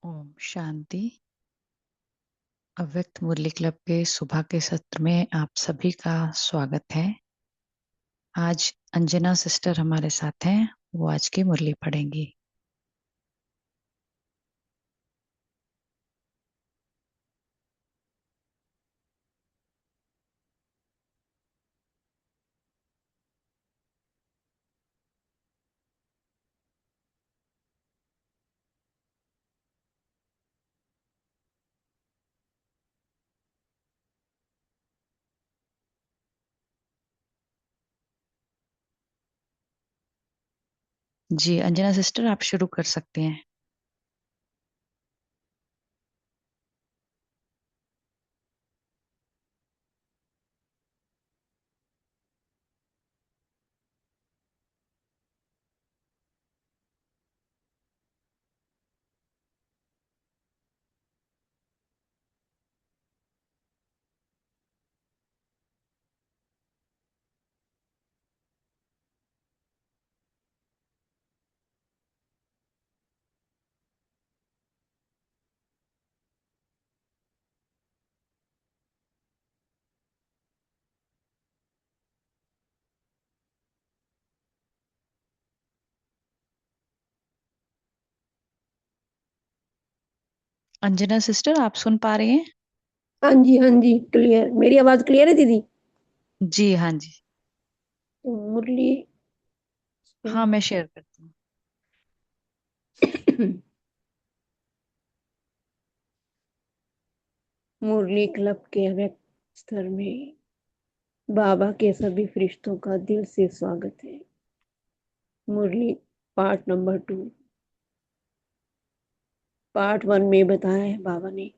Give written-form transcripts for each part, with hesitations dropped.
ओम शांति। अव्यक्त मुरली क्लब के सुबह के सत्र में आप सभी का स्वागत है। आज अंजना सिस्टर हमारे साथ हैं। वो आज की मुरली पढ़ेंगी। जी अंजना सिस्टर, आप शुरू कर सकते हैं। अंजना सिस्टर, आप सुन पा रहे हैं? हाँ जी क्लियर। मेरी आवाज क्लियर है दीदी? जी हाँ जी। तो मुरली हाँ, मैं शेयर करती हूँ। मुरली क्लब के अव्यक्त स्तर में बाबा के सभी फरिश्तों का दिल से स्वागत है। मुरली पार्ट नंबर 2। पार्ट 1 में बताया है बाबा ने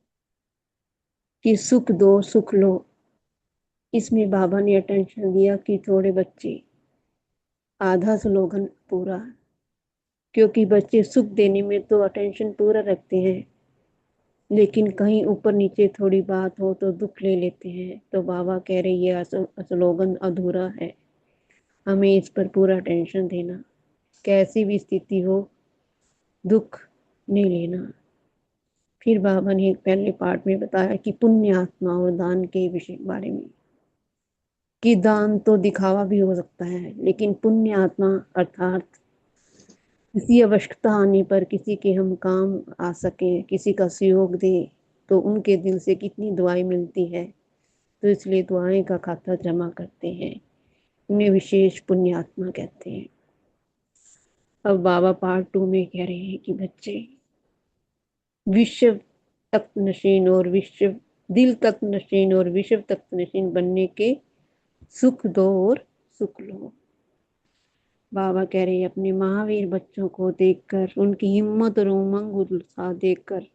कि सुख दो सुख लो। इसमें बाबा ने अटेंशन दिया कि थोड़े बच्चे आधा स्लोगन पूरा, क्योंकि बच्चे सुख देने में तो अटेंशन पूरा रखते हैं, लेकिन कहीं ऊपर नीचे थोड़ी बात हो तो दुख ले लेते हैं। तो बाबा कह रहे ये स्लोगन अधूरा है, हमें इस पर पूरा अटेंशन देना। कैसी भी स्थिति हो, दुख नहीं लेना। फिर बाबा ने पहले पार्ट में बताया कि पुण्य आत्मा और दान के विषय बारे में, कि दान तो दिखावा भी हो सकता है, लेकिन पुण्य आत्मा अर्थात किसी आवश्यकता आने पर किसी के हम काम आ सके, किसी का सहयोग दे, तो उनके दिल से कितनी दुआएं मिलती है। तो इसलिए दुआएं का खाता जमा करते हैं, उन्हें विशेष पुण्य आत्मा कहते हैं। अब बाबा पार्ट 2 में कह रहे हैं कि बच्चे विश्व तक नशीन और विश्व दिल तक नशीन और विश्व तक नशीन बनने के सुख दो और सुख लो। बाबा कह रहे हैं अपने महावीर बच्चों को देखकर, उनकी हिम्मत और उमंग उत्साह देखकर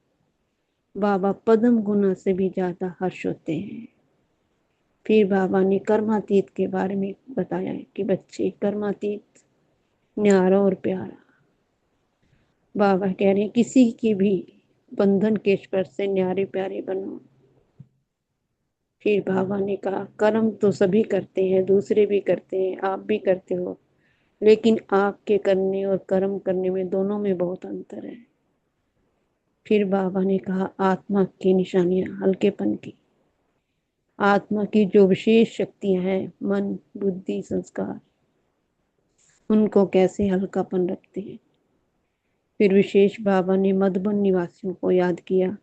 बाबा पद्म गुना से भी ज्यादा हर्ष होते हैं। फिर बाबा ने कर्मातीत के बारे में बताया कि बच्चे कर्मातीत न्यारा और प्यारा। बाबा कह रहे हैं किसी की भी बंधन के स्पर्श से न्यारे प्यारे बनो। फिर बाबा ने कहा कर्म तो सभी करते हैं, दूसरे भी करते हैं, आप भी करते हो, लेकिन आपके करने और कर्म करने में दोनों में बहुत अंतर है। फिर बाबा ने कहा आत्मा की निशानियां हल्केपन की। आत्मा की जो विशेष शक्तियां हैं, मन बुद्धि संस्कार, उनको कैसे हल्कापन रखते हैं। फिर विशेष बाबा ने मधुबन निवासियों को याद किया,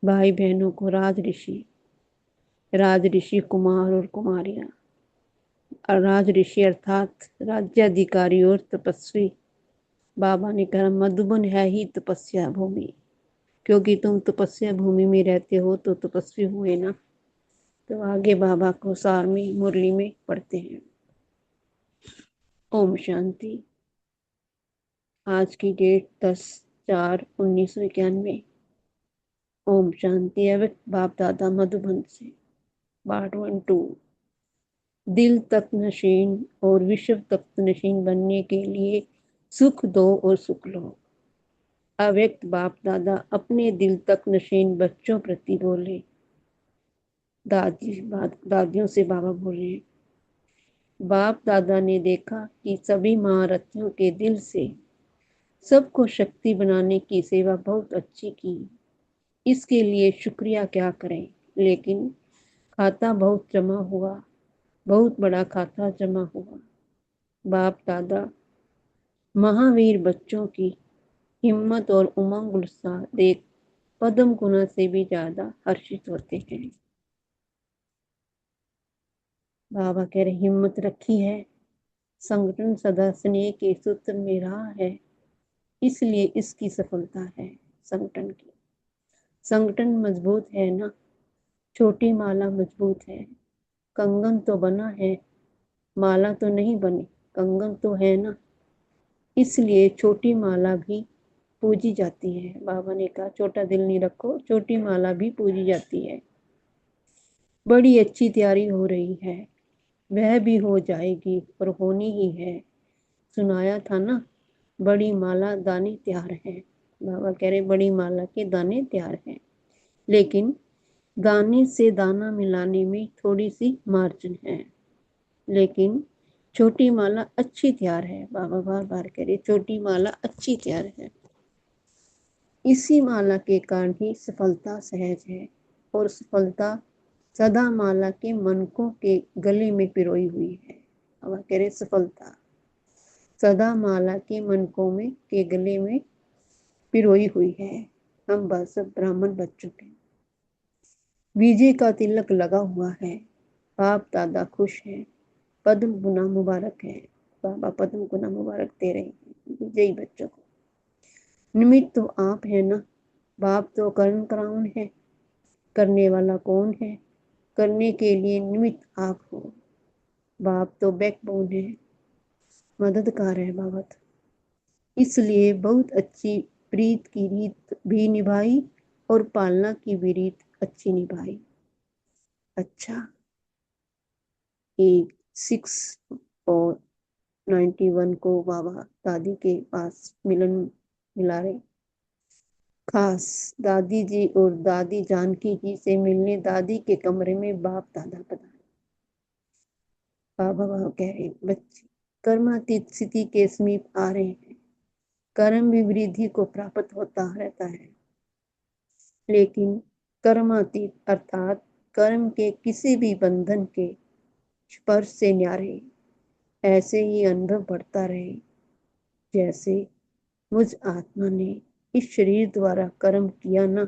भाई बहनों को, राज ऋषि कुमार और कुमारियां, और राज ऋषि अर्थात राज्याधिकारी और तपस्वी। बाबा ने कहा मधुबन है ही तपस्या भूमि, क्योंकि तुम तपस्या भूमि में रहते हो तो तपस्वी हुए ना। तो आगे बाबा को सार में मुरली में पढ़ते हैं। ओम शांति। आज की डेट 10/4/1991। ओम शांति। अव्यक्त बाप दादा मधुबन से पार्ट 1-2। दिल तक नशीन और विश्व तक नशीन बनने के लिए सुख दो और सुख लो। अव्यक्त बाप दादा अपने दिल तक नशीन बच्चों प्रति बोले। दादियों से बाबा बोले, बाप दादा ने देखा कि सभी महारथियों के दिल से सबको शक्ति बनाने की सेवा बहुत अच्छी की, इसके लिए शुक्रिया क्या करें। लेकिन खाता बहुत जमा हुआ, बहुत बड़ा खाता जमा हुआ। बाप दादा महावीर बच्चों की हिम्मत और उमंग उत्साह देख पद्म गुना से भी ज्यादा हर्षित होते हैं। बाबा कह रहे हिम्मत रखी है, संगठन सदा स्नेह के सूत्र में रहा है, इसलिए इसकी सफलता है। संगठन की संगठन मजबूत है ना, छोटी माला मजबूत है। कंगन तो बना है, माला तो नहीं बनी, कंगन तो है ना, इसलिए छोटी माला भी पूजी जाती है। बाबा ने कहा छोटा दिल नहीं रखो, छोटी माला भी पूजी जाती है। बड़ी अच्छी तैयारी हो रही है, वह भी हो जाएगी और होनी ही है। सुनाया था ना, बड़ी माला दाने तैयार है। बाबा कह रहे बड़ी माला के दाने तैयार हैं, लेकिन दाने से दाना मिलाने में थोड़ी सी मार्जिन है। लेकिन छोटी माला अच्छी तैयार है। बाबा बार बार कह रहे छोटी माला अच्छी तैयार है। इसी माला के कारण ही सफलता सहज है, और सफलता सदा माला के मनकों के गले में पिरोई हुई है। बाबा कह रहे सफलता सदा माला के मनकों में के गले में पिरोई हुई है। हम बस ब्राह्मण बच चुके, विजय का तिलक लगा हुआ है। बाप दादा खुश हैं, पद्म गुना मुबारक है। बाबा पद्म गुना मुबारक दे रहे हैं विजयी बच्चों को। निमित्त तो आप है ना, बाप तो कर्म कराउन है, करने वाला कौन है, करने के लिए निमित्त आप हो। बाप तो बैकबोन है, मददगार है बाबा तो। इसलिए बहुत अच्छी प्रीत की रीत भी निभाई, और पालना की भी रीत अच्छी निभाई। अच्छा, एक 6 और 91 को बाबा दादी के पास मिला रहे। खास दादी जी और दादी जानकी जी से मिलने दादी के कमरे में बाप दादा पधारे। बाबा बाबा कह रहे बच्चे कर्मातीत स्थिति के समीप आ रहे हैं, कर्म भी वृद्धि को प्राप्त होता रहता है, लेकिन कर्मातीत अर्थात कर्म के किसी भी बंधन के स्पर्श से न्यारे ऐसे ही अनुभव बढ़ता रहे, जैसे मुझ आत्मा ने इस शरीर द्वारा कर्म किया ना,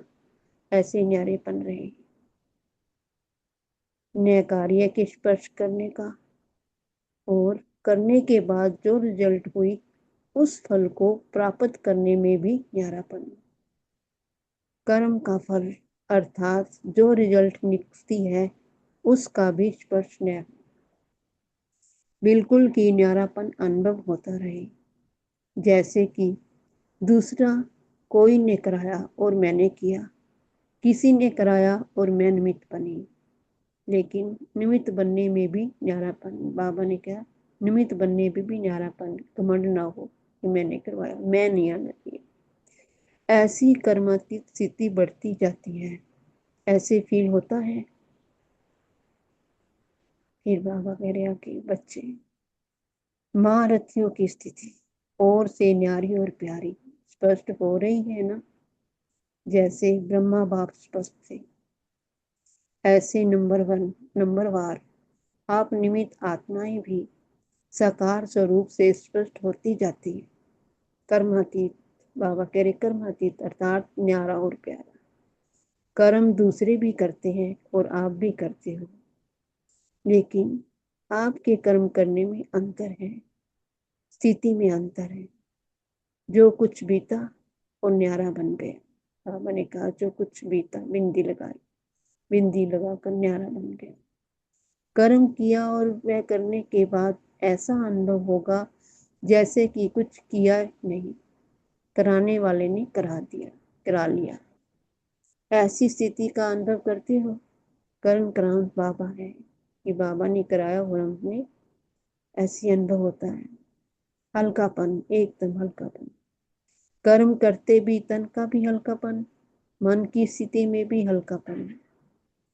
ऐसे न्यारेपन रहे। नए कार्य के स्पर्श करने का, और करने के बाद जो रिजल्ट हुई उस फल को प्राप्त करने में भी न्यारापन। कर्म का फल अर्थात जो रिजल्ट निकलती है उसका भी स्पर्श न्याय, बिल्कुल की न्यारापन अनुभव होता रहे, जैसे कि दूसरा कोई ने कराया और मैंने किया, किसी ने कराया और मैं निमित्त बनी। लेकिन निमित्त बनने में भी न्यारापन। बाबा ने कहा निमित्त बनने में भी न्यारापन, घमंड ना हो कि मैंने करवाया, मैं नहीं आना चाहिए। ऐसी कर्मातीत स्थिति बढ़ती जाती है, ऐसे फील होता है। फिर बाबा कह रहे कि बच्चे महारथियों की स्थिति और से न्यारी और प्यारी स्पष्ट हो रही है ना, जैसे ब्रह्मा बाप स्पष्ट थे, ऐसे नंबरवार आप निमित्त आत्माएं भी साकार स्वरूप से स्पष्ट होती जाती है। कर्मातीत, बाबा कह रहे कर्मातीत अर्थात न्यारा और प्यारा। कर्म दूसरे भी करते हैं और आप भी करते हो, लेकिन आपके कर्म करने में अंतर है, स्थिति में अंतर है। जो कुछ बीता और न्यारा बन गया। बाबा ने कहा जो कुछ बीता, बिंदी लगाई, बिंदी लगाकर न्यारा बन गया। कर्म किया और वह करने के बाद ऐसा अनुभव होगा जैसे कि कुछ किया नहीं, कराने वाले ने करा लिया। ऐसी स्थिति का अनुभव करते हो। कर्म क्रांत बाबा है कि बाबा ने कराया और हमने ऐसी अनुभव होता है। हल्कापन, एकदम हल्कापन। कर्म करते भी तन का भी हल्कापन, मन की स्थिति में भी हल्कापन।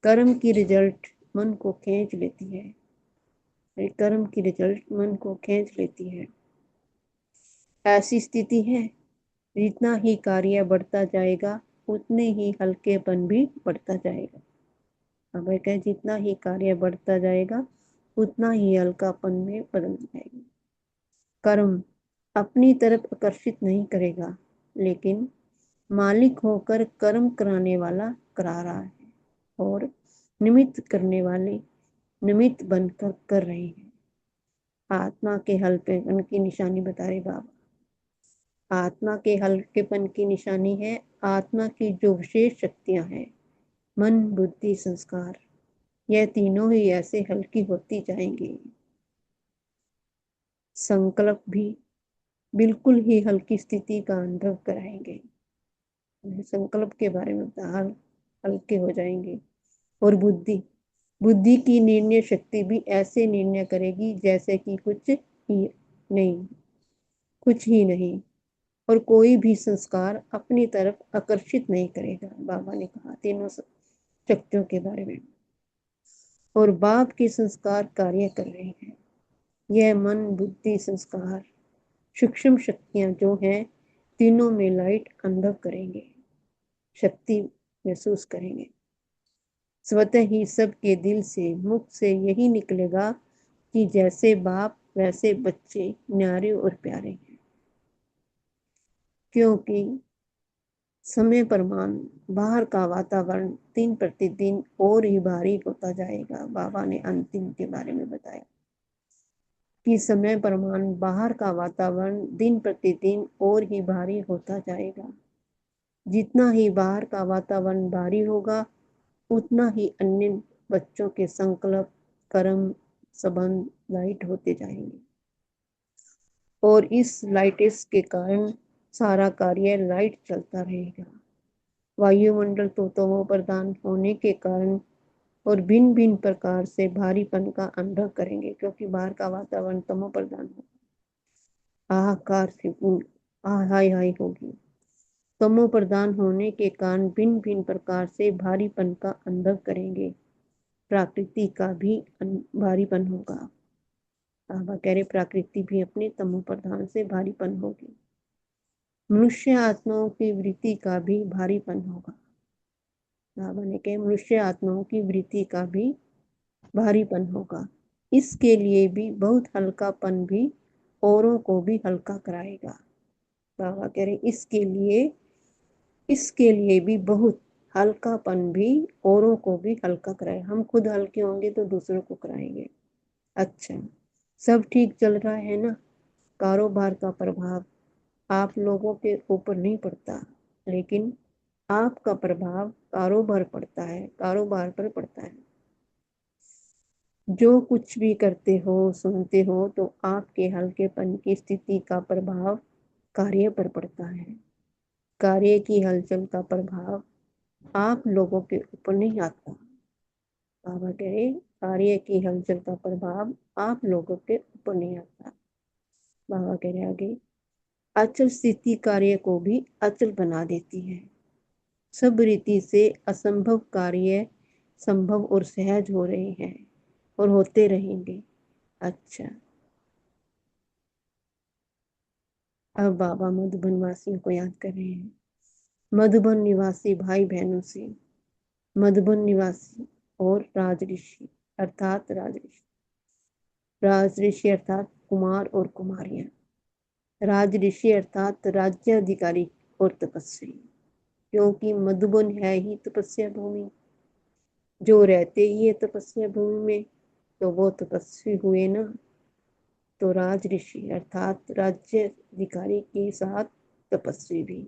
कर्म की रिजल्ट मन को खींच लेती है, कर्म की रिजल्ट मन को खींच लेती है। ऐसी स्थिति है जितना ही कार्य बढ़ता जाएगा उतने ही हल्केपन भी बढ़ता जाएगा। अब कहे जितना ही कार्य बढ़ता जाएगा उतना ही हल्कापन में बदल जाएगा। कर्म अपनी तरफ आकर्षित नहीं करेगा, लेकिन मालिक होकर कर्म कराने वाला करा रहा है और निमित्त करने वाले निमित्त बनकर कर रहे हैं। आत्मा के हल्केपन की निशानी बता रहे बाबा। आत्मा के हल्केपन की निशानी है आत्मा की जो विशेष शक्तियां हैं, मन बुद्धि संस्कार, यह तीनों ही ऐसे हल्की होती जाएंगी। संकल्प भी बिल्कुल ही हल्की स्थिति का अनुभव कराएंगे। संकल्प के बारे में बता, हल्के हो जाएंगे। और बुद्धि बुद्धि की निर्णय शक्ति भी ऐसे निर्णय करेगी जैसे कि नहीं कुछ ही नहीं। और कोई भी संस्कार अपनी तरफ आकर्षित नहीं करेगा। बाबा ने कहा तीनों शक्तियों के बारे में। और बाप के संस्कार कार्य कर रहे हैं। यह मन बुद्धि संस्कार सूक्ष्म शक्तियां जो हैं तीनों में लाइट अनुभव करेंगे, शक्ति महसूस करेंगे। स्वतः ही सबके दिल से मुख से यही निकलेगा कि जैसे बाप वैसे बच्चे न्यारे और प्यारे हैं। क्योंकि समय प्रमाण बाहर का वातावरण दिन प्रतिदिन और ही भारी होता जाएगा। बाबा ने अंतिम के बारे में बताया कि समय प्रमाण बाहर का वातावरण दिन प्रतिदिन और ही भारी होता जाएगा। जितना ही बाहर का वातावरण भारी होगा उतना ही अन्य बच्चों के संकल्प कर्म संबंध लाइट होते जाएंगे। और इस लाइट्स के कारण सारा कार्य लाइट चलता रहेगा। वायुमंडल तो तमो प्रधान होने के कारण और भिन्न भिन्न प्रकार से भारीपन का अनुभव करेंगे, क्योंकि बाहर का वातावरण तमो प्रधान हो। हाहाकार से हाय हाय होगी। तमो प्रधान होने के कारण भिन्न भिन्न प्रकार से भारीपन का अनुभव करेंगे। प्रकृति का भी भारीपन होगा। बाबा कह रहे प्रकृति भी अपने तमो प्रधान से भारीपन होगी। मनुष्य आत्माओं की वृत्ति का भी भारीपन होगा। बाबा ने कहा मनुष्य आत्माओं की वृत्ति का भी भारीपन होगा। इसके लिए भी बहुत हल्कापन भी औरों को भी हल्का कराएगा। बाबा कह रहे इसके लिए भी बहुत हल्कापन भी औरों को भी हल्का कराए। हम खुद हल्के होंगे तो दूसरों को कराएंगे। अच्छा, सब ठीक चल रहा है ना? कारोबार का प्रभाव आप लोगों के ऊपर नहीं पड़ता, लेकिन आपका प्रभाव कारोबार पर पड़ता है। जो कुछ भी करते हो सुनते हो तो आपके हल्केपन की स्थिति का प्रभाव कार्य पर पड़ता है। कार्य की हलचल का प्रभाव आप लोगों के ऊपर नहीं आता। बाबा कह रहे कार्य की हलचल का प्रभाव आप लोगों के ऊपर नहीं आता। बाबा कह रहे आगे अचल स्थिति कार्य को भी अचल बना देती है। सब रीति से असंभव कार्य संभव और सहज हो रहे हैं और होते रहेंगे। अच्छा, अब बाबा मधुबन वासियों को याद कर रहे हैं। मधुबन निवासी भाई बहनों से मधुबन निवासी और राजऋषि अर्थात कुमार और कुमारियां। राजऋषि अर्थात राज्य अधिकारी और तपस्वी, क्योंकि मधुबन है ही तपस्या भूमि। जो रहते ही है तपस्या भूमि में तो वो तपस्वी हुए ना। तो राज ऋषि अर्थात राज्य अधिकारी के साथ तपस्वी भी,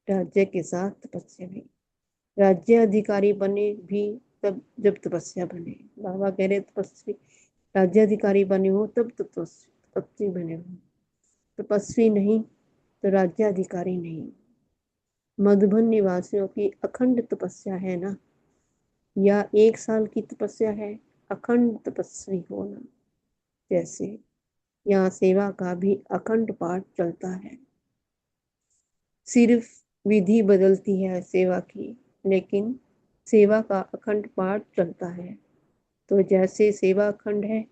राज्य के साथ तपस्या भी। राज्य अधिकारी बने भी तब जब तपस्या बने। बाबा कह रहे तपस्वी राज्य अधिकारी बने हो तब तपस्वी बने हो। तपस्वी नहीं तो राज्य अधिकारी नहीं। मधुबन निवासियों की अखंड तपस्या है ना, या 1 साल की तपस्या है। अखंड तपस्वी होना, जैसे यहाँ सेवा का भी अखंड पाठ चलता है। सिर्फ विधि बदलती है सेवा की, लेकिन सेवा का अखंड पाठ चलता है। तो जैसे सेवा अखंड है,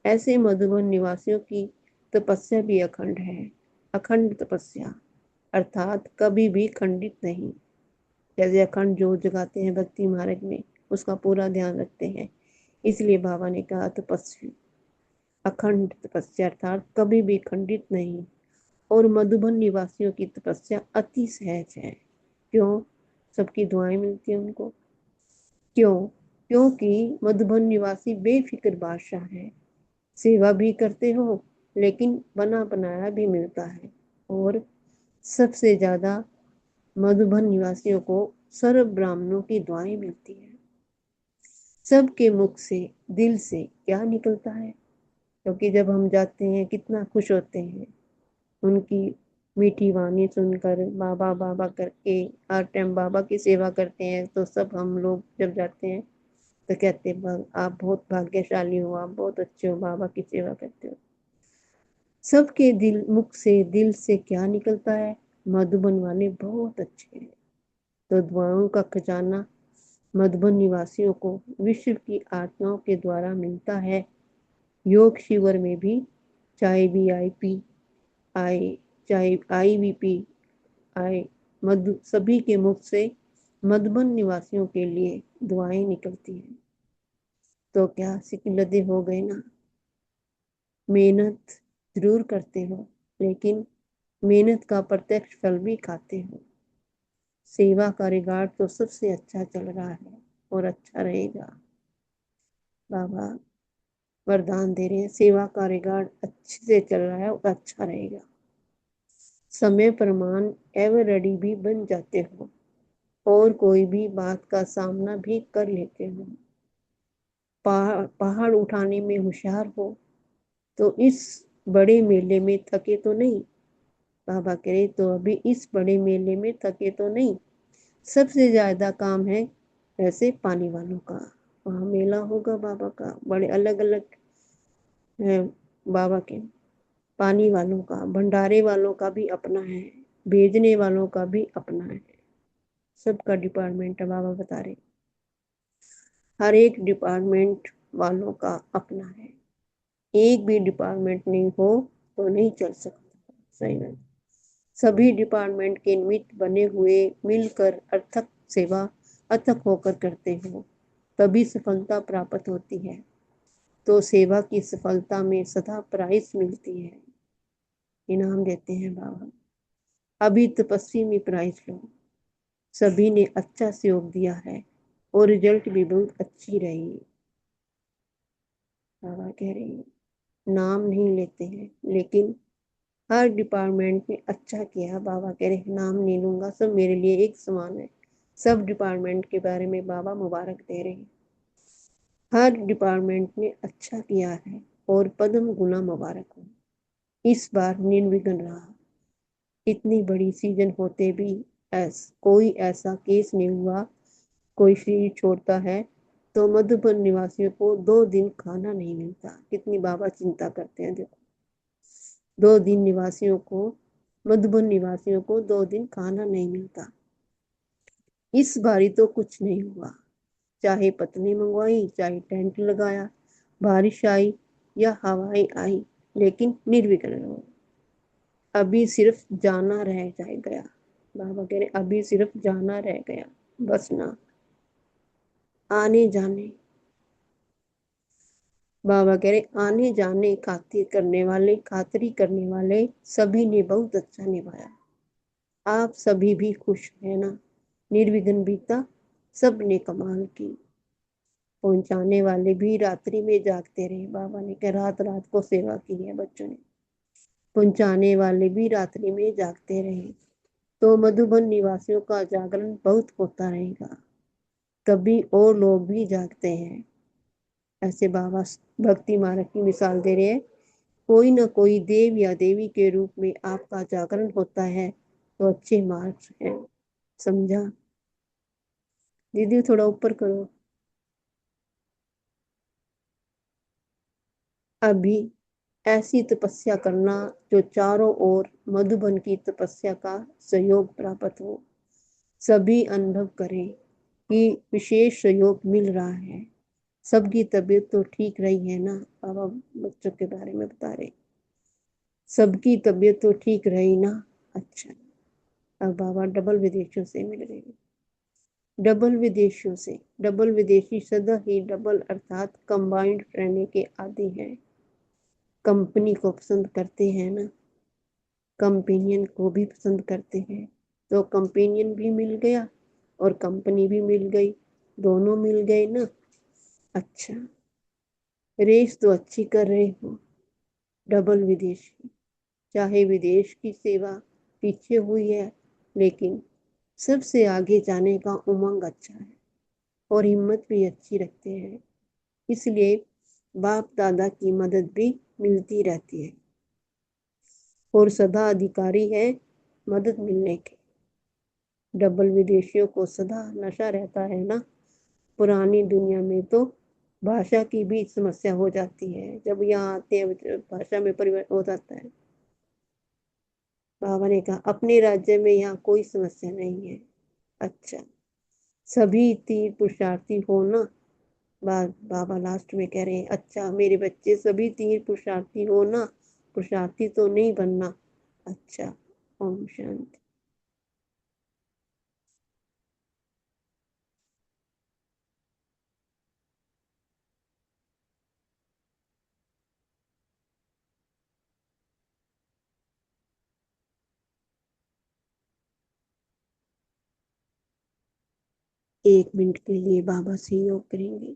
ऐसे मधुबन निवासियों की तपस्या भी अखंड है। अखंड तपस्या अर्थात कभी भी खंडित नहीं। जैसे अखंड जोत जगाते हैं भक्ति मार्ग में, उसका पूरा ध्यान रखते हैं। इसलिए बाबा ने कहा तपस्वी, अखंड तपस्या अर्थात कभी भी खंडित नहीं। और मधुबन निवासियों की तपस्या अति सहज है। क्यों? सबकी दुआएं मिलती हैं उनको। क्यों? क्योंकि मधुबन निवासी बेफिक्र बादशाह है। सेवा भी करते हो लेकिन बना बनाया भी मिलता है। और सबसे ज्यादा मधुबन निवासियों को सर्व ब्राह्मणों की दुआएं मिलती है। सबके मुख से दिल से क्या निकलता है? क्योंकि जब हम जाते हैं कितना खुश होते हैं उनकी मीठी वाणी सुनकर, बाबा बाबा करके हर टाइम बाबा की सेवा करते हैं। तो सब हम लोग जब जाते हैं तो कहते हैं आप बहुत भाग्यशाली हो, आप बहुत अच्छे हो, बाबा की सेवा करते हो। सबके दिल मुख से दिल से क्या निकलता है? मधुबन वाले बहुत अच्छे हैं। तो दुआओं का खजाना मधुबन निवासियों को विश्व की आत्माओं के द्वारा मिलता है। योग शिविर में भी चाहे वीआईपी आए, चाहे आईवीपी आए, मधु सभी के मुख से मधुबन निवासियों के लिए दुआएं निकलती हैं। तो क्या सिकिलदे हो गए ना? मेहनत जरूर करते हो लेकिन मेहनत का प्रत्यक्ष फल भी खाते हो। सेवा का रिगार्ड तो सबसे अच्छा चल रहा है और अच्छा रहेगा। बाबा वरदान दे रहे हैं, सेवा का रिगार्ड अच्छे से चल रहा है और अच्छा रहेगा। समय प्रमाण एवर रेडी भी बन जाते हो और कोई भी बात का सामना भी कर लेते हो। पहाड़ उठाने में होशियार हो तो इस बड़े मेले में थके तो नहीं? बाबा कह रहे तो अभी इस बड़े मेले में थके तो नहीं। सबसे ज्यादा काम है ऐसे पानी वालों का। वहाँ मेला होगा बाबा का, बड़े अलग अलग है बाबा के। पानी वालों का, भंडारे वालों का भी अपना है, भेजने वालों का भी अपना है। सबका डिपार्टमेंट है बाबा बता रहे। हर एक डिपार्टमेंट वालों का अपना है। एक भी डिपार्टमेंट नहीं हो तो नहीं चल सकता। सही है। सभी डिपार्टमेंट के निमित्त बने हुए मिलकर अर्थक सेवा अथक होकर करते हो तभी सफलता प्राप्त होती है। तो सेवा की सफलता में सदा प्राइज मिलती है, इनाम देते हैं बाबा। अभी तपस्वी में प्राइज लो। सभी ने अच्छा सहयोग दिया है और रिजल्ट भी बहुत अच्छी रही। बाबा कह रही है नाम नहीं लेते हैं लेकिन हर डिपार्टमेंट में अच्छा किया। बाबा कह रहे नाम नहीं लूंगा, सब मेरे लिए एक समान है। सब डिपार्टमेंट के बारे में बाबा मुबारक दे रहे हैं। हर डिपार्टमेंट ने अच्छा किया है और पद्म गुना मुबारक हो। इस बार निर्विघ्न रहा। इतनी बड़ी सीजन होते भी कोई ऐसा केस नहीं हुआ कोई शरीर छोड़ता है तो मधुबन निवासियों को 2 दिन खाना नहीं मिलता। कितनी बाबा चिंता करते हैं देखो। 2 दिन निवासियों को, मधुबन निवासियों को 2 दिन खाना नहीं मिलता। इस बारी तो कुछ नहीं हुआ। चाहे पत्नी मंगवाई, चाहे टेंट लगाया, बारिश आई या हवाएं आई, लेकिन निर्विघ्न रहो। अभी सिर्फ जाना रह जाए गया। बाबा कह रहे अभी सिर्फ जाना रह गया, बस ना आने जाने। बाबा कह रहे आने जाने खातिरी करने वाले सभी ने बहुत अच्छा निभाया। आप सभी भी खुश है ना? निर्विघ्न बीता, सब ने कमाल की। पहुंचाने वाले भी रात्रि में जागते रहे। बाबा ने कहा रात रात को सेवा की है बच्चों ने। पहुंचाने वाले भी रात्रि में जागते रहे। तो मधुबन निवासियों का जागरण बहुत होता रहेगा। कभी और लोग भी जागते हैं। ऐसे बाबा भक्ति मार्ग की मिसाल दे रहे हैं। कोई ना कोई देव या देवी के रूप में आपका जागरण होता है तो अच्छे मार्ग है। समझा? दीदी थोड़ा ऊपर करो। अभी ऐसी तपस्या करना जो चारों ओर मधुबन की तपस्या का सहयोग प्राप्त हो। सभी अनुभव करें कि विशेष सहयोग मिल रहा है। सबकी तबीयत तो ठीक रही है ना? बाबा बच्चों के बारे में बता रहे। सबकी तबीयत तो ठीक रही ना? अच्छा। अब बाबा डबल विदेशियों से मिल गए। डबल विदेशियों से, डबल विदेशी सदा ही डबल अर्थात कंबाइंड रहने के आदी हैं। कंपनी को पसंद करते हैं ना, कंपेनियन को भी पसंद करते हैं। तो कंपेनियन भी मिल गया और कंपनी भी मिल गई, दोनों मिल गए ना। अच्छा, रेस तो अच्छी कर रहे हो डबल विदेशी, चाहे विदेश की सेवा पीछे हुई है, लेकिन सबसे आगे जाने का उमंग अच्छा है और हिम्मत भी अच्छी रखते हैं, इसलिए बाप दादा की मदद भी मिलती रहती है और सदा अधिकारी है मदद मिलने के। डबल विदेशियों को सदा नशा रहता है ना। पुरानी दुनिया में तो भाषा की भी समस्या हो जाती है, जब यहाँ आते हैं भाषा में परिवर्तन हो जाता है। बाबा ने कहा अपने राज्य में यहाँ कोई समस्या नहीं है। अच्छा, सभी तीर पुरुषार्थी हो ना। बाबा लास्ट में कह रहे हैं अच्छा मेरे बच्चे सभी तीर पुरुषार्थी हो ना, पुरुषार्थी तो नहीं बनना। अच्छा, ओम शांति। एक मिनट के लिए बाबा से योग करेंगे।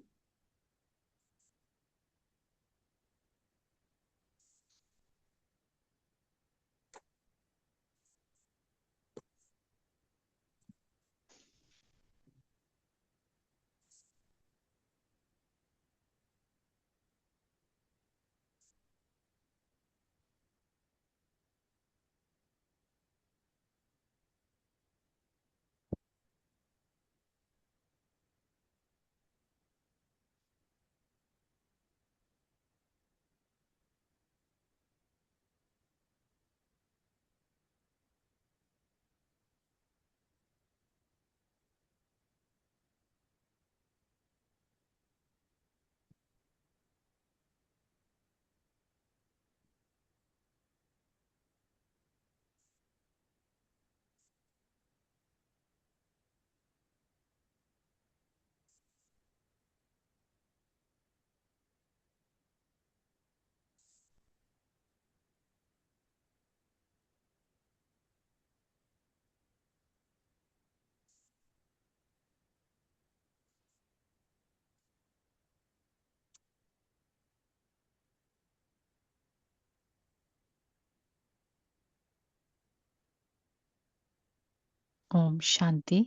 ओम शांति।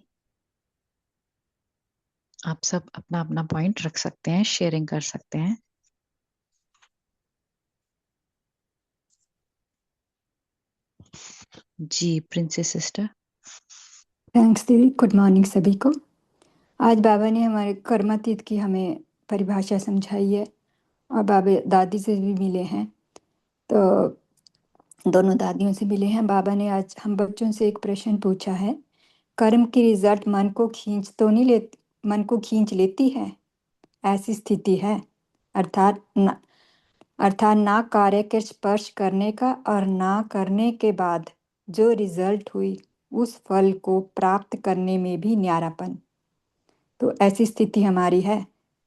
आप सब अपना अपना पॉइंट रख सकते हैं, शेयरिंग कर सकते हैं। जी प्रिंसेस सिस्टर। थैंक्स दीदी। गुड मॉर्निंग सभी को। आज बाबा ने हमारे कर्मातीत की हमें परिभाषा समझाई है और बाबा दादी से भी मिले हैं, तो दोनों दादियों से मिले हैं। बाबा ने आज हम बच्चों से एक प्रश्न पूछा है, कर्म की रिजल्ट मन को खींच तो नहीं ले, मन को खींच लेती है, ऐसी स्थिति है। अर्थात ना कार्य के स्पर्श करने का और ना करने के बाद जो रिजल्ट हुई उस फल को प्राप्त करने में भी न्यारापन। तो ऐसी स्थिति हमारी है।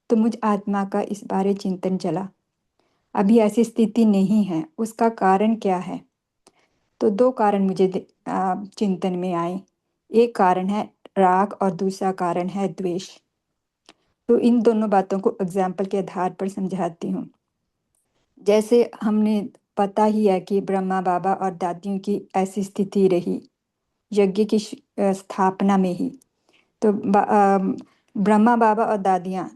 तो मुझ आत्मा का इस बारे चिंतन चला। अभी ऐसी स्थिति नहीं है, उसका कारण क्या है? तो दो कारण मुझे चिंतन में आए। एक कारण है राग और दूसरा कारण है द्वेष। तो इन दोनों बातों को एग्जाम्पल के आधार पर समझाती हूँ। जैसे हमने पता ही है कि ब्रह्मा बाबा और दादियों की ऐसी स्थिति रही यज्ञ की स्थापना में ही। तो ब्रह्मा बाबा और दादियाँ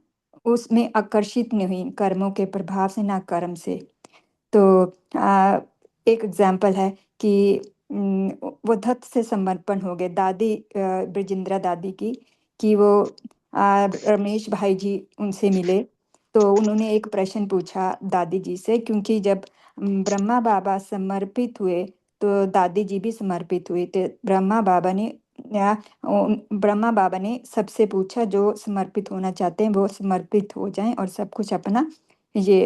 उसमें आकर्षित नहीं हुई, कर्मों के प्रभाव से ना कर्म से। तो एक एग्जाम्पल है कि वो धत से समर्पण हो गए दादी, ब्रजेंद्रा दादी की, कि वो रमेश भाई जी उनसे मिले। तो उन्होंने एक प्रश्न पूछा दादी जी से, क्योंकि जब ब्रह्मा बाबा समर्पित हुए तो दादी जी भी समर्पित हुए। तो ब्रह्मा बाबा ने सबसे पूछा जो समर्पित होना चाहते हैं वो समर्पित हो जाएं और सब कुछ अपना ये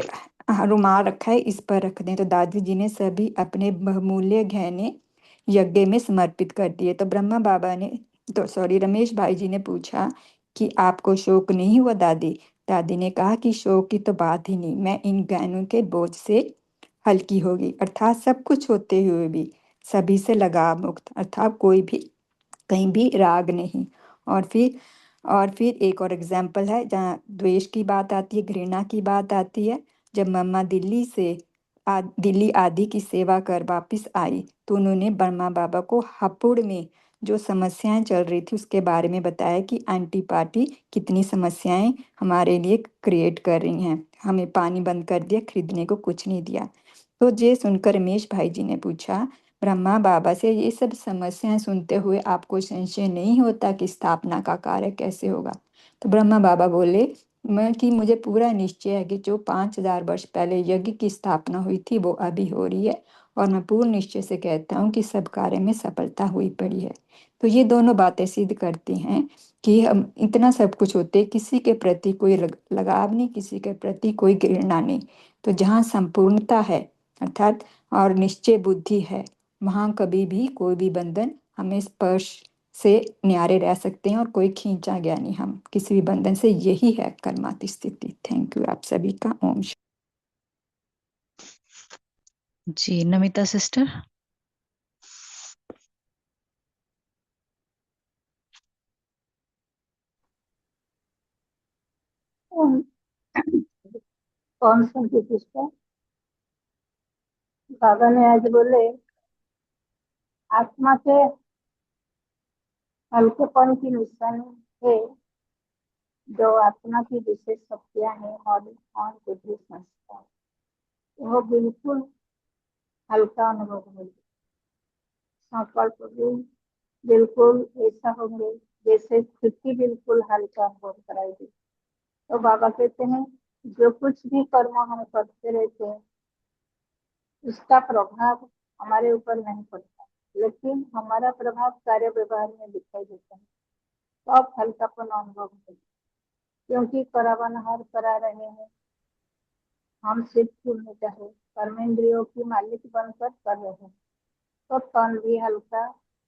रुमाल रखा है इस पर रख दें। तो दादी जी ने सभी अपने बहुमूल्य गहने यज्ञ में समर्पित कर दिए। तो ब्रह्मा बाबा ने रमेश भाई जी ने पूछा कि आपको शोक नहीं हुआ दादी? दादी ने कहा कि शोक की तो बात ही नहीं, मैं इन गहनों के बोझ से हल्की होगी, अर्थात सब कुछ होते हुए भी सभी से लगाव मुक्त, अर्थात कोई भी कहीं भी राग नहीं। और फिर एक और एग्जाम्पल है जहाँ द्वेष की बात आती है, घृणा की बात आती है। जब मम्मा दिल्ली आदि की सेवा कर वापिस आई तो उन्होंने ब्रह्मा बाबा को हापुड़ में जो समस्याएं चल रही थी उसके बारे में बताया कि आंटी पार्टी कितनी समस्याएं हमारे लिए क्रिएट कर रही हैं, हमें पानी बंद कर दिया, खरीदने को कुछ नहीं दिया। तो ये सुनकर रमेश भाई जी ने पूछा ब्रह्मा बाबा से, ये सब समस्याएं सुनते हुए आपको संशय नहीं होता कि स्थापना का कार्य कैसे होगा? तो ब्रह्मा बाबा बोले मैं कि मुझे पूरा निश्चय है कि जो 5000 वर्ष पहले यज्ञ की स्थापना हुई थी वो अभी हो रही है, और मैं पूर्ण निश्चय से कहता हूँ कि सब कार्य में सफलता हुई पड़ी है। तो ये दोनों बातें सिद्ध करती हैं कि हम इतना सब कुछ होते, किसी के प्रति कोई लगाव नहीं, किसी के प्रति कोई घृणा नहीं। तो जहाँ संपूर्णता है अर्थात और निश्चय बुद्धि है, वहाँ कभी भी कोई भी बंधन हमें स्पर्श से न्यारे रह सकते हैं और कोई खींचा गया नहीं हम किसी भी बंधन से। यही है कर्माती स्थिति। थैंक यू आप सभी का। ओम जी नमिता सिस्टर। कौन कौन सी पुस्तक? बाबा ने आज बोले आत्मा के हल्केपन की निशानी है जो आत्मा की विशेष शक्तियां हैं और बुद्धि संस्कार, वो बिल्कुल हल्का अनुभव होगी। संकल्प भी बिल्कुल ऐसा होंगे जैसे स्थिति बिल्कुल हल्का अनुभव कराएगी। तो बाबा कहते हैं जो कुछ भी कर्म हम करते रहते हैं उसका प्रभाव हमारे ऊपर नहीं पड़ता, लेकिन हमारा प्रभाव कार्य व्यवहार में दिखाई देता है। तो अब हल्कापन अनुभव होगा क्योंकि करावन हर करा रहे हैं, हम सिर्फ सुनने चाहे कर्मेंद्रियों की मालिक बनकर कर रहे हैं। तो तन भी हल्का,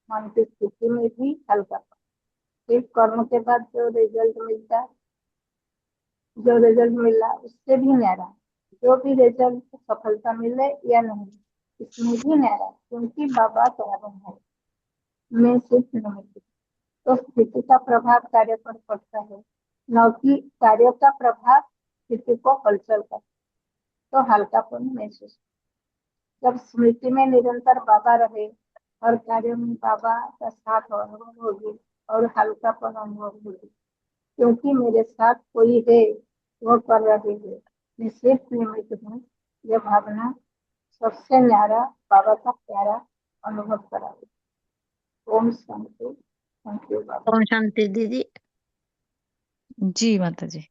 मन की स्थिति में भी हल्का। फिर कर्म के बाद जो रिजल्ट मिला उससे भी न्यारा, जो भी रिजल्ट सफलता मिले या नहीं इसमें भी न्यारा, क्योंकि बाबा करावन है, मैं सिर्फ निमित्त। तो स्थिति का प्रभाव कार्य पर पड़ता है, न कि कार्य का प्रभाव स्थिति को हलचल कर। तो हल्कापन महसूस जब स्मृति में निरंतर बाबा रहे और कार्य में बाबा का साथ अनुभव होगी और हल्कापन अनुभव होगी, क्योंकि मेरे साथ कोई है, वो कर रहे है, मैं सिर्फ निमित्त हूँ। यह भावना सबसे न्यारा बाबा का प्यारा अनुभव कराएगी। ओम शांति। थैंक यू बाबा। ओम शांति दीदी। जी माता जी।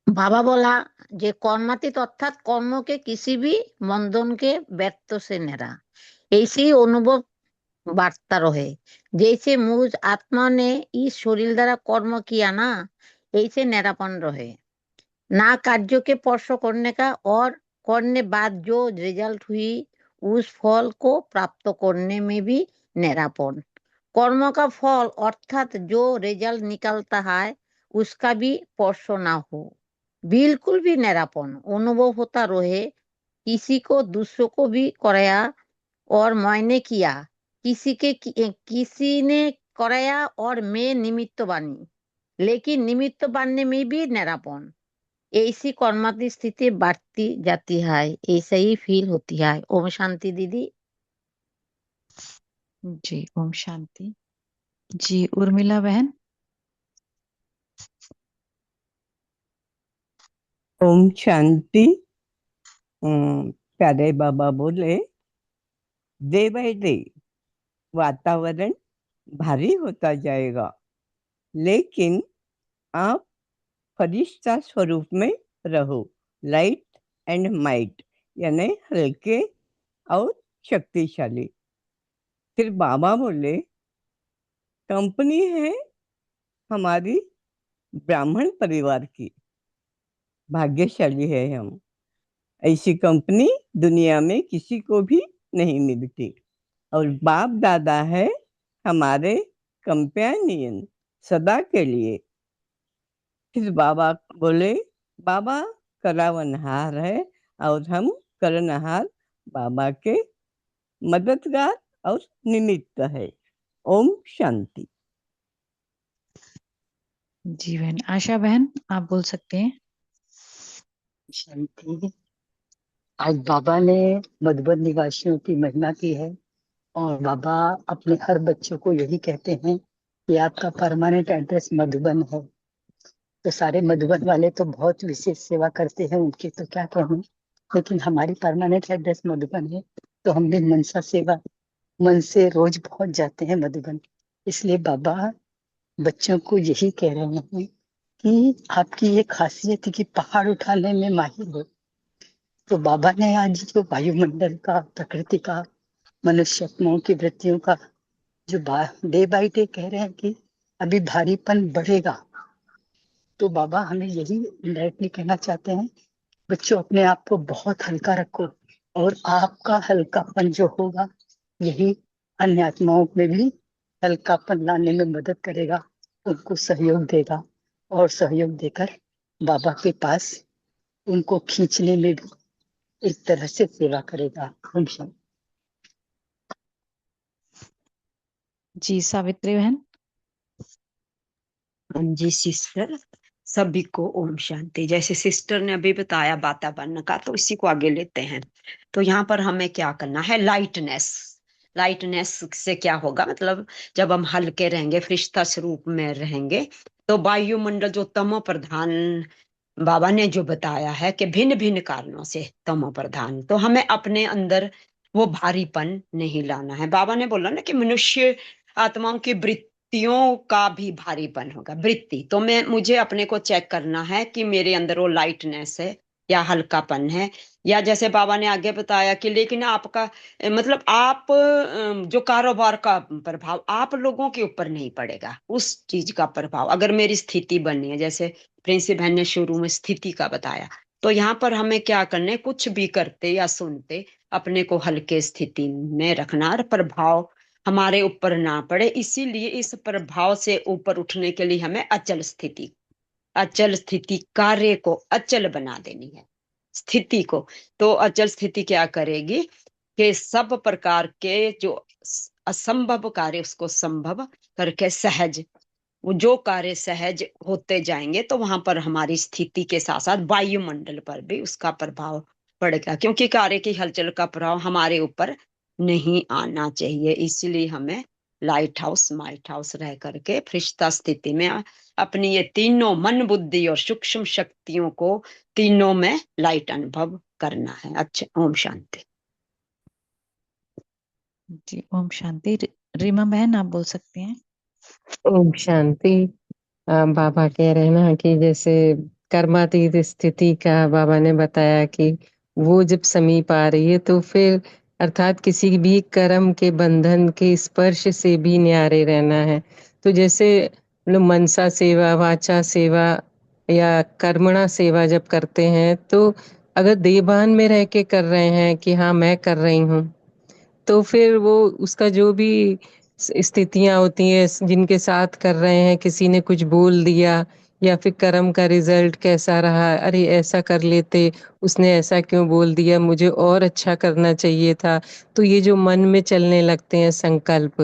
बाबा बोला जे कर्मातीत अर्थात कर्म के किसी भी बंधन के व्यर्थ से नेरा, ऐसे ही अनुभव वार्ता रहे। जैसे मुझ आत्मा ने इस शरीर द्वारा कर्म किया ना, ऐसे नेरापन रहे ना कार्य के स्पर्श करने का, और करने बाद जो रिजल्ट हुई उस फल को प्राप्त करने में भी नेरापन। कर्म का फल अर्थात जो रिजल्ट निकलता है उसका भी स्पर्श ना हो, बिल्कुल भी नेरापन अनुभव होता रहे। किसी को दूसरों को भी कराया और मैंने किया, किसी ने कराया और मैं निमित्त बनी, लेकिन निमित्त बनने में भी नेरापन। ऐसी कर्माती स्थिति बढ़ती जाती है, ऐसा ही फील होती है। ओम शांति दीदी। जी ओम शांति। जी उर्मिला बहन। ओम शांति। प्यारे बाबा बोले डे बाय डे वातावरण भारी होता जाएगा, लेकिन आप फरिश्ता स्वरूप में रहो, लाइट एंड माइट, यानी हल्के और शक्तिशाली। फिर बाबा बोले कंपनी है हमारी ब्राह्मण परिवार की, भाग्यशाली है हम। ऐसी कंपनी दुनिया में किसी को भी नहीं मिलती। और बाप दादा है हमारे कंपेनियन सदा के लिए। फिर बाबा बोले, बाबा करावनहार है और हम करनहार बाबा के मददगार और निमित्त है। ओम शांति। जी बहन। आशा बहन, आप बोल सकते हैं। शांति। आज बाबा ने मधुबन निवासियों की महिमा की है और बाबा अपने हर बच्चों को यही कहते हैं कि आपका परमानेंट एड्रेस मधुबन है। तो सारे मधुबन वाले तो बहुत विशेष सेवा करते हैं, उनकी तो क्या कहूँ, लेकिन हमारी परमानेंट एड्रेस मधुबन है। तो हम भी मनसा सेवा मन से रोज पहुंच जाते हैं मधुबन। इसलिए बाबा बच्चों को यही कह रहे हैं कि आपकी ये खासियत है कि पहाड़ उठाने में माहिर हो। तो बाबा ने आज जो वायुमंडल का, प्रकृति का, मनुष्य आत्माओं की वृत्तियों का जो डे बाई डे कह रहे हैं कि अभी भारीपन बढ़ेगा, तो बाबा हमें यही डायरेक्टली कहना चाहते हैं, बच्चों अपने आप को बहुत हल्का रखो और आपका हल्कापन जो होगा यही अन्य आत्माओं में भी हल्कापन लाने में मदद करेगा, उनको सहयोग देगा और सहयोग देकर बाबा के पास उनको खींचने में भी एक तरह से सेवा करेगा। ओम शांति। जी सावित्री बहन। हाँ जी सिस्टर, सभी को ओम शांति। जैसे सिस्टर ने अभी बताया वातावरण का, तो इसी को आगे लेते हैं। तो यहाँ पर हमें क्या करना है, लाइटनेस। लाइटनेस से क्या होगा, मतलब जब हम हल्के रहेंगे, फरिश्ता स्वरूप में रहेंगे, तो वायुमंडल जो तमो प्रधान बाबा ने जो बताया है कि भिन्न भिन्न कारणों से तमो प्रधान, तो हमें अपने अंदर वो भारीपन नहीं लाना है। बाबा ने बोला ना कि मनुष्य आत्माओं की वृत्तियों का भी भारीपन होगा, वृत्ति। तो मुझे अपने को चेक करना है कि मेरे अंदर वो लाइटनेस है या हल्कापन है, या जैसे बाबा ने आगे बताया कि लेकिन आपका मतलब आप जो कारोबार का प्रभाव आप लोगों के ऊपर नहीं पड़ेगा, उस चीज का प्रभाव अगर मेरी स्थिति बननी है। जैसे प्रिंसी बहन ने शुरू में स्थिति का बताया, तो यहाँ पर हमें क्या करने, कुछ भी करते या सुनते अपने को हल्के स्थिति में रखना और प्रभाव हमारे ऊपर ना पड़े। इसीलिए इस प्रभाव से ऊपर उठने के लिए हमें अचल स्थिति कार्य को अचल बना देनी है, स्थिति को। तो अचल स्थिति क्या करेगी कि सब प्रकार के जो असंभव कार्य उसको संभव करके सहज, वो जो कार्य सहज होते जाएंगे, तो वहां पर हमारी स्थिति के साथ साथ वायुमंडल पर भी उसका प्रभाव पड़ेगा, क्योंकि कार्य की हलचल का प्रभाव हमारे ऊपर नहीं आना चाहिए। इसलिए हमें लाइट हाउस माइट हाउस रह करके फरिश्ता स्थिति में अपनी ये तीनों मन बुद्धि और सूक्ष्म शक्तियों को तीनों में लाइट अनुभव करना है। अच्छा, ओम शांति। जी ओम शांति। रीमा बहन, आप बोल सकते हैं। ओम शांति। बाबा कह रहे हैं ना कि जैसे कर्मातीत स्थिति का बाबा ने बताया कि वो जब समीप आ रही है तो फिर अर्थात किसी भी कर्म के बंधन के स्पर्श से भी न्यारे रहना है। तो जैसे लोग मनसा सेवा, वाचा सेवा या कर्मणा सेवा जब करते हैं, तो अगर देहभान में रह के कर रहे हैं कि हाँ मैं कर रही हूँ, तो फिर वो उसका जो भी स्थितियां होती हैं जिनके साथ कर रहे हैं, किसी ने कुछ बोल दिया या फिर कर्म का रिजल्ट कैसा रहा, अरे ऐसा कर लेते, उसने ऐसा क्यों बोल दिया, मुझे और अच्छा करना चाहिए था, तो ये जो मन में चलने लगते हैं संकल्प,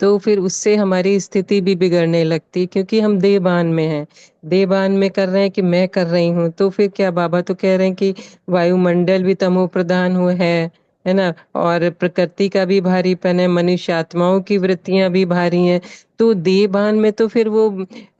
तो फिर उससे हमारी स्थिति भी बिगड़ने लगती, क्योंकि हम देहभान में हैं, देहभान में कर रहे हैं कि मैं कर रही हूँ। तो फिर क्या बाबा तो कह रहे हैं कि वायुमंडल भी तमो प्रधान है ना, और प्रकृति का भी भारीपन है, मनुष्य आत्माओं की वृत्तियां भी भारी हैं। तो देहभान में तो फिर वो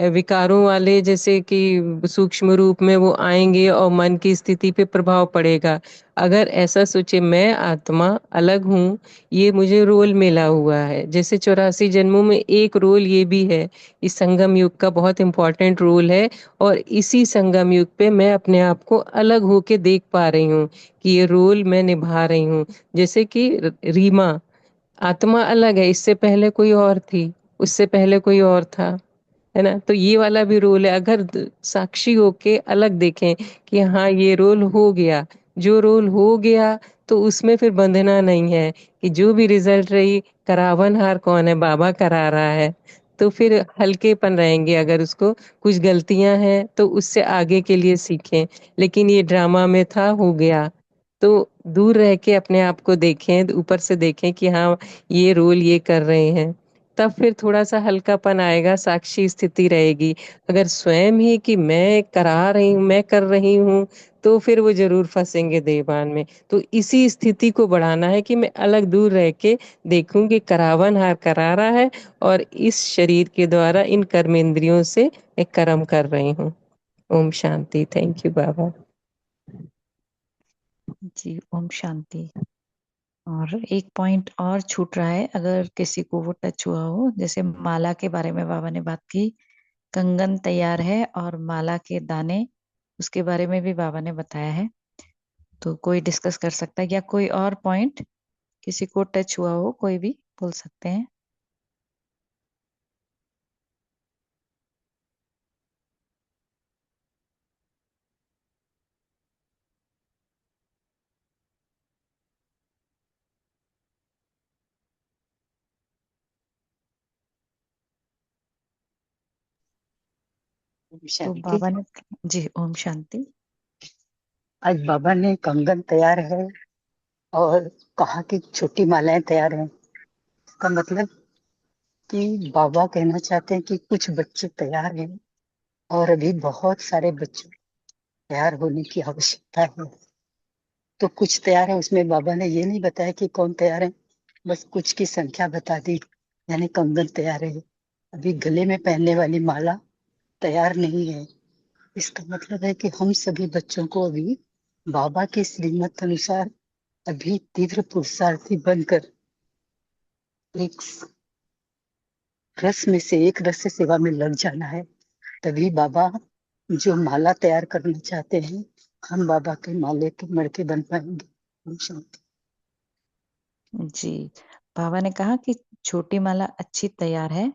विकारों वाले जैसे कि सूक्ष्म रूप में वो आएंगे और मन की स्थिति पे प्रभाव पड़ेगा। अगर ऐसा सोचे मैं आत्मा अलग हूँ, ये मुझे रोल मिला हुआ है, जैसे 84 जन्मों में एक रोल ये भी है, इस संगम युग का बहुत इंपॉर्टेंट रोल है, और इसी संगम युग पे मैं अपने आप को अलग होके देख पा रही हूँ कि ये रोल मैं निभा रही हूँ। जैसे कि रीमा आत्मा अलग है, इससे पहले कोई और थी, उससे पहले कोई और था, है ना। तो ये वाला भी रोल है, अगर साक्षी होके अलग देखें कि हाँ ये रोल हो गया, जो रोल हो गया तो उसमें फिर बंधना नहीं है कि जो भी रिजल्ट रही, करावनहार कौन है, बाबा करा रहा है। तो फिर हल्केपन रहेंगे, अगर उसको कुछ गलतियां हैं तो उससे आगे के लिए सीखें। लेकिन ये ड्रामा में था, हो गया, तो दूर रह के अपने आप को देखें, ऊपर से देखें कि हाँ ये रोल ये कर रहे हैं, तब फिर थोड़ा सा हल्कापन आएगा, साक्षी स्थिति रहेगी। अगर स्वयं ही कि मैं करा रही हूँ, मैं कर रही हूँ, तो फिर वो जरूर फंसेंगे देवान में। तो इसी स्थिति को बढ़ाना है कि मैं अलग दूर रह के देखूं कि करावनहार करा रहा है और इस शरीर के द्वारा इन कर्मेंद्रियों से मैं कर्म कर रही हूँ। ओम शांति। थैंक यू बाबा। जी ओम शांति। और एक पॉइंट और छूट रहा है, अगर किसी को वो टच हुआ हो, जैसे माला के बारे में बाबा ने बात की, कंगन तैयार है और माला के दाने, उसके बारे में भी बाबा ने बताया है। तो कोई डिस्कस कर सकता है, या कोई और पॉइंट किसी को टच हुआ हो, कोई भी बोल सकते हैं। तो शांति। बाबा ने, जी ओम शांति। आज बाबा ने कंगन तैयार है और कहा कि छोटी मालाएं तैयार हैं। इसका मतलब कि बाबा कहना चाहते हैं कि कुछ बच्चे तैयार हैं और अभी बहुत सारे बच्चे तैयार होने की आवश्यकता है। तो कुछ तैयार है, उसमें बाबा ने ये नहीं बताया कि कौन तैयार है, बस कुछ की संख्या बता दी। यानी कंगन तैयार है, अभी गले में पहनने वाली माला तैयार नहीं है। इसका मतलब है कि हम सभी बच्चों को अभी बाबा के श्रीमत अनुसार अभी तीव्र पुरुषार्थी बनकर एक रस में से एक रस से सेवा में लग जाना है। तभी बाबा जो माला तैयार करना चाहते हैं, हम बाबा के माले के मड़के बन पाएंगे। ओम शांति। जी बाबा ने कहा कि छोटी माला अच्छी तैयार है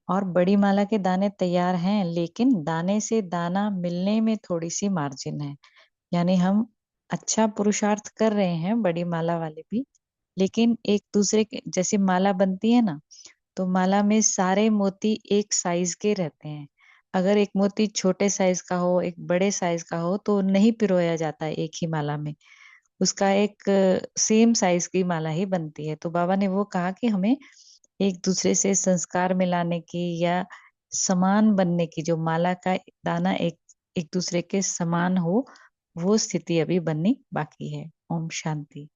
और बड़ी माला के दाने तैयार हैं, लेकिन दाने से दाना मिलने में थोड़ी सी मार्जिन है। यानी हम अच्छा पुरुषार्थ कर रहे हैं, बड़ी माला वाले भी, लेकिन एक दूसरे के जैसी माला बनती है ना, तो माला में सारे मोती एक साइज के रहते हैं। अगर एक मोती छोटे साइज का हो, एक बड़े साइज का हो, तो नहीं पिरोया जाता है एक ही माला में, उसका एक सेम साइज की माला ही बनती है। तो बाबा ने वो कहा कि हमें एक दूसरे से संस्कार मिलाने की या समान बनने की, जो माला का दाना एक एक दूसरे के समान हो, वो स्थिति अभी बननी बाकी है। ओम शांति।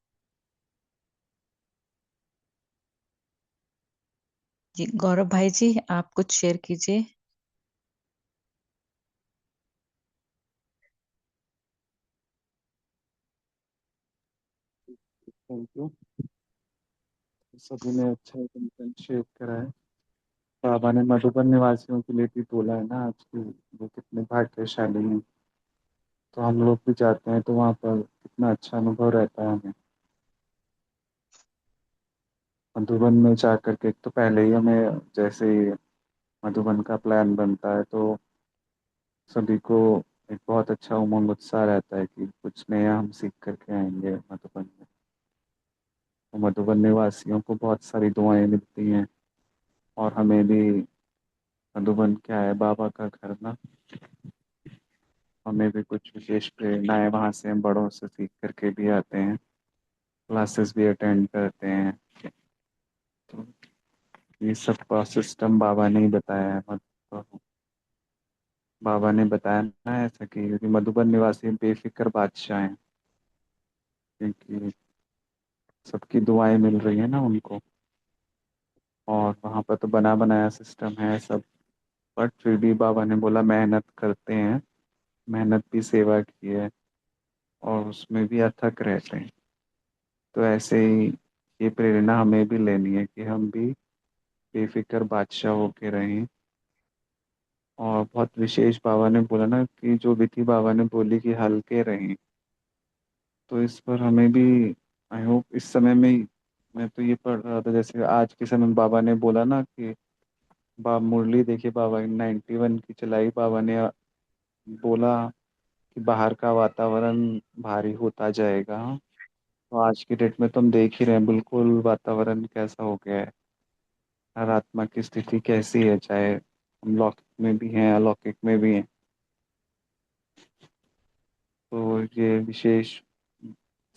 जी गौरव भाई जी, आप कुछ शेयर कीजिए। Thank you. सभी ने अच्छा कंटेंट शेयर करा है। बाबा ने मधुबन निवासियों के लिए भी बोला है ना आज की, वो कितने भाग्यशाली हैं। तो हम लोग भी जाते हैं तो वहाँ पर कितना अच्छा अनुभव रहता है हमें। मधुबन में जा करके, एक तो पहले ही हमें जैसे ही मधुबन का प्लान बनता है तो सभी को एक बहुत अच्छा उमंग उत्साह रहता है कि कुछ नया हम सीख करके आएंगे मधुबन में। तो मधुबन निवासियों को बहुत सारी दुआएं मिलती हैं और हमें भी। मधुबन क्या है, बाबा का घर ना, हमें भी कुछ विशेष प्रेरणाएं वहाँ से हम बड़ों से सीख करके भी आते हैं, क्लासेस भी अटेंड करते हैं। तो ये सब का सिस्टम बाबा ने ही बताया है। बाबा ने बताया ना ऐसा कि क्योंकि मधुबन निवासी बेफिक्र बादशाह हैं, क्योंकि सबकी दुआएं मिल रही है ना उनको। और वहाँ पर तो बना बनाया सिस्टम है सब, बट फिर भी बाबा ने बोला मेहनत करते हैं, मेहनत भी सेवा की है और उसमें भी अथक रहते हैं। तो ऐसे ही ये प्रेरणा हमें भी लेनी है कि हम भी बेफिक्र बादशाह होके रहें। और बहुत विशेष बाबा ने बोला ना कि जो विधि बाबा ने बोली कि हल्के रहें, तो इस पर हमें भी, आई होप इस समय में मैं तो ये पढ़ रहा था, जैसे आज के समय में बाबा ने बोला ना कि मुरली देखिए बाबा 91 की चलाई, बाबा ने बोला कि बाहर का वातावरण भारी होता जाएगा, तो आज की डेट में तुम देख ही रहे हैं बिल्कुल वातावरण कैसा हो गया है। हर आत्मा की स्थिति कैसी है, चाहे हम लौकिक में भी हैं अलौकिक में भी हैं। तो ये विशेष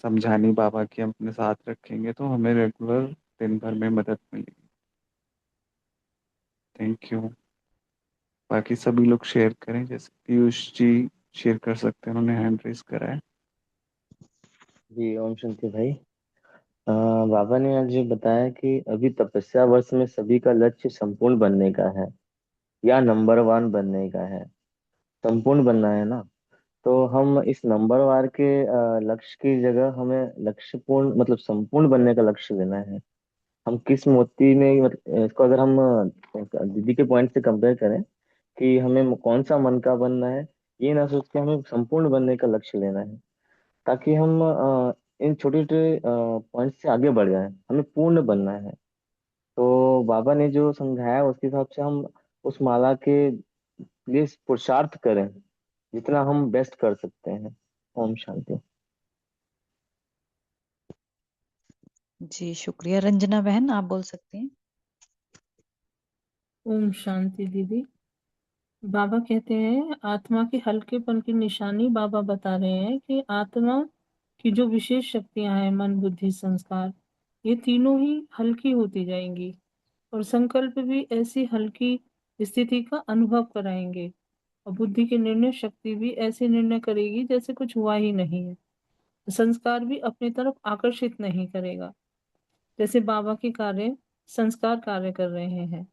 समझानी बाबा की हम अपने साथ रखेंगे तो हमें रेगुलर दिन भर में मदद मिलेगी। Thank you. बाकी सभी लोग शेयर करें, जैसे पीयूष जी शेयर कर सकते हैं, उन्होंने हैंड रेस करा है। जी ओम शांति भाई। बाबा ने आज बताया कि अभी तपस्या वर्ष में सभी का लक्ष्य संपूर्ण बनने का है या नंबर वन बनने का है। संपूर्ण बनना है ना, तो हम इस नंबर वार के लक्ष्य की जगह हमें लक्ष्य पूर्ण मतलब संपूर्ण बनने का लक्ष्य लेना है। हम किस मोती में मतलब इसको अगर हम दीदी के पॉइंट से कंपेयर करें कि हमें कौन सा मन का बनना है, ये ना सोच के हमें संपूर्ण बनने का लक्ष्य लेना है, ताकि हम इन छोटे छोटे पॉइंट से आगे बढ़ जाएं। हमें पूर्ण बनना है। तो बाबा ने जो समझाया उसके हिसाब से हम उस माला के लिए पुरुषार्थ करें जितना हम बेस्ट कर सकते हैं। ओम शांति। जी शुक्रिया। रंजना बहन, आप बोल सकते हैं। ओम शांति दीदी। बाबा कहते हैं आत्मा के हल्केपन की निशानी बाबा बता रहे हैं कि आत्मा की जो विशेष शक्तियां हैं, मन बुद्धि संस्कार, ये तीनों ही हल्की होती जाएंगी और संकल्प भी ऐसी हल्की स्थिति का अनुभव कराएंगे और बुद्धि की निर्णय शक्ति भी ऐसे निर्णय करेगी जैसे कुछ हुआ ही नहीं है। संस्कार भी अपनी तरफ आकर्षित नहीं करेगा, जैसे बाबा के कार्य संस्कार कार्य कर रहे हैं।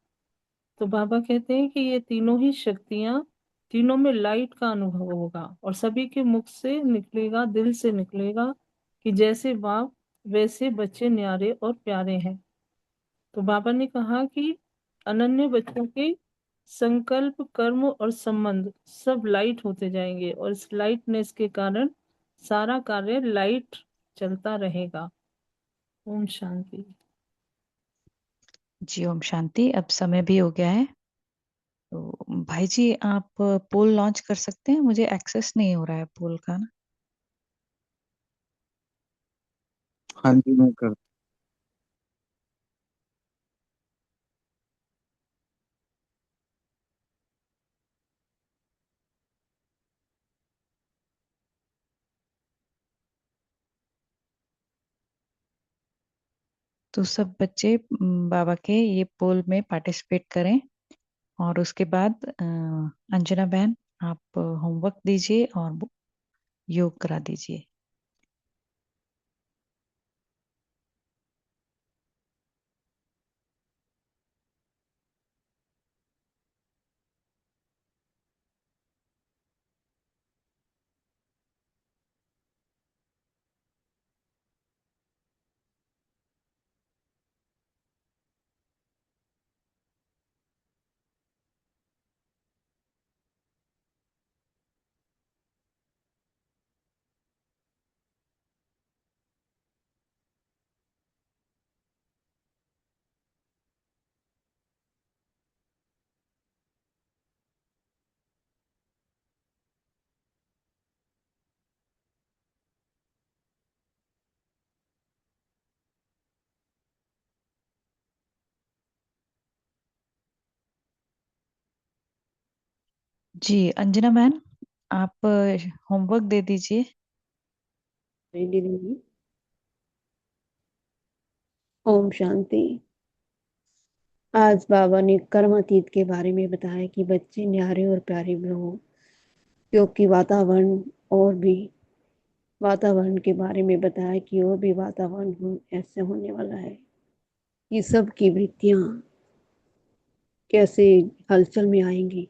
तो बाबा कहते हैं कि ये तीनों ही शक्तियां, तीनों में लाइट का अनुभव होगा और सभी के मुख से निकलेगा, दिल से निकलेगा कि जैसे बाप वैसे बच्चे न्यारे और प्यारे हैं। तो बाबा ने कहा कि अनन्य बच्चों के संकल्प कर्म और संबंध सब लाइट होते जाएंगे और इस लाइटनेस के कारण सारा कार्य लाइट चलता रहेगा। ओम शांति। जी ओम शांति। अब समय भी हो गया है, तो भाई जी आप पोल लॉन्च कर सकते हैं। मुझे एक्सेस नहीं हो रहा है पोल का ना। हाँ जी, मैं कर। तो सब बच्चे बाबा के ये पोल में पार्टिसिपेट करें और उसके बाद अंजना बहन आप होमवर्क दीजिए और योग करा दीजिए। जी अंजना बहन आप होमवर्क दे दीजिए। दीदी। ओम शांति। आज बाबा ने कर्मातीत के बारे में बताया कि बच्चे न्यारे और प्यारे भी हों, क्योंकि वातावरण के बारे में बताया कि और भी वातावरण ऐसे होने वाला है कि सब की वृत्तियां कैसे हलचल में आएंगी।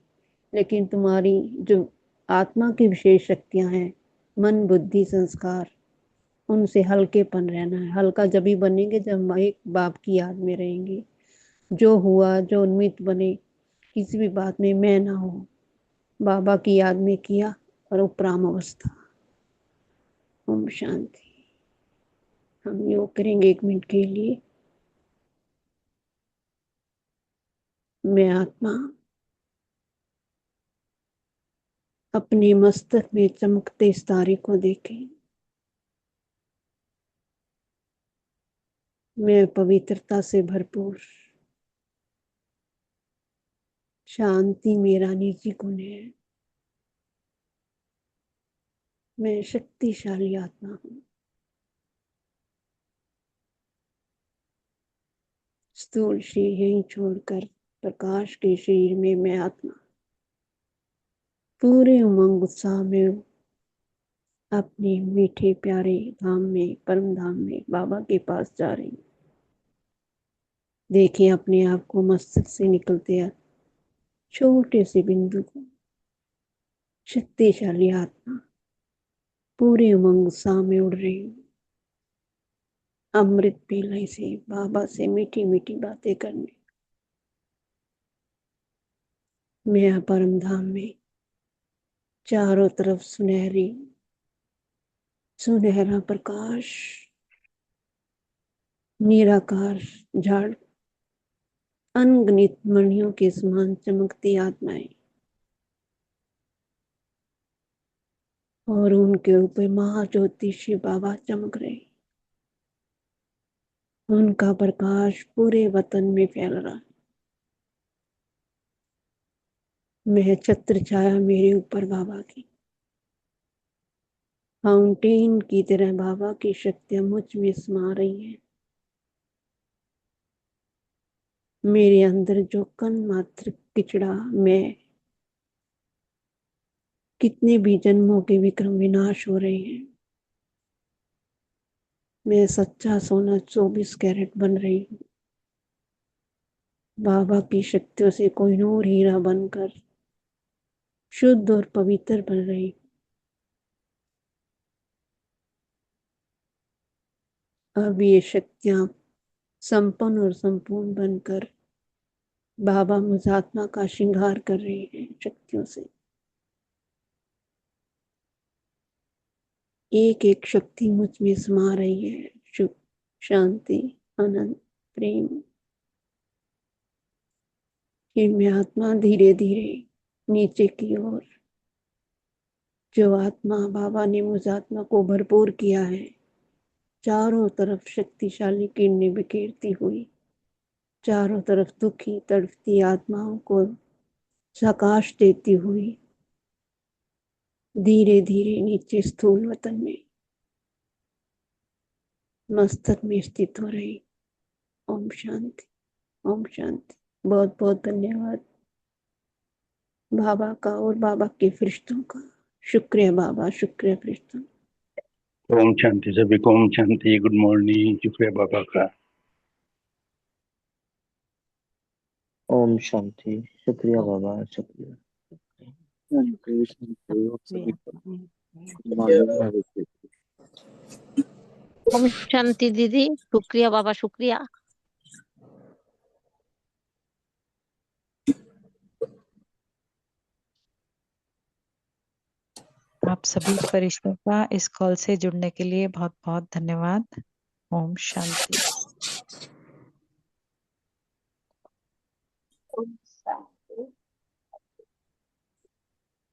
लेकिन तुम्हारी जो आत्मा की विशेष शक्तियां हैं, मन बुद्धि संस्कार, उनसे हल्केपन रहना है। हल्का जब भी बनेंगे जब हम एक बाप की याद में रहेंगे। जो हुआ जो उन्मित बने, किसी भी बात में मैं ना हो, बाबा की याद में किया और उपराम अवस्था। ओम शांति। हम योग करेंगे 1 मिनट के लिए। मैं आत्मा अपने मस्तक में चमकते इस तारे को देखें। मैं पवित्रता से भरपूर, शांति मेरा निजी गुण है, मैं शक्तिशाली आत्मा हूँ। स्थूल शरीर यहीं छोड़कर प्रकाश के शरीर में मैं आत्मा पूरे उमंग उत्साह में अपने मीठे प्यारे धाम में, परम धाम में बाबा के पास जा रही हूँ। देखिए अपने आप को मस्तक से निकलते छोटे से बिंदु को, शक्तिशाली आत्मा पूरे उमंग उत्साह में उड़ रही हूँ। अमृत पीने से बाबा से मीठी मीठी बातें करने, मैं परम धाम में चारों तरफ सुनहरा प्रकाश, निराकार झाड़, अनगिनत मणियों के समान चमकती आत्माएं और उनके ऊपर महाज्योति शिव बाबा चमक रहे। उनका प्रकाश पूरे वतन में फैल रहा। मैं छत्र छाया मेरे ऊपर बाबा की, फाउंटेन की तरह बाबा की शक्तियां मुझ में समा रही हैं। मेरे अंदर जो कण मात्र किचड़ा मैं, कितने भी जन्मों के विक्रम विनाश हो रहे हैं। मैं सच्चा सोना 24 कैरेट बन रही हूँ। बाबा की शक्तियों से कोहिनूर हीरा बनकर शुद्ध और पवित्र बन रही। अब ये शक्तियां संपन्न और संपूर्ण बनकर बाबा मुझ आत्मा का श्रृंगार कर रही हैं शक्तियों से। एक एक शक्ति मुझ में समा रही है। सुख, शांति, आनंद, प्रेम। ये मैं आत्मा धीरे धीरे नीचे की ओर, जो आत्मा बाबा ने मुझ आत्मा को भरपूर किया है, चारों तरफ शक्तिशाली किरणें बिखेरती हुई, चारों तरफ दुखी तड़पती आत्माओं को प्रकाश देती हुई धीरे धीरे नीचे स्थूल वतन में मस्तक में स्थित हो रही। ओम शांति, ओम शांति। बहुत बहुत धन्यवाद बाबा का और बाबा के फरिश्तों का। शुक्रिया बाबा, शुक्रिया फरिश्तों। ओम शांति सभी को, ओम शांति। Good morning. शुक्रिया बाबा का। ओम शांति। शुक्रिया बाबा, शुक्रिया। ओम शांति दीदी, शुक्रिया बाबा, शुक्रिया। आप सभी फरिश्तों का इस कॉल से जुड़ने के लिए बहुत बहुत धन्यवाद। ओम शांति।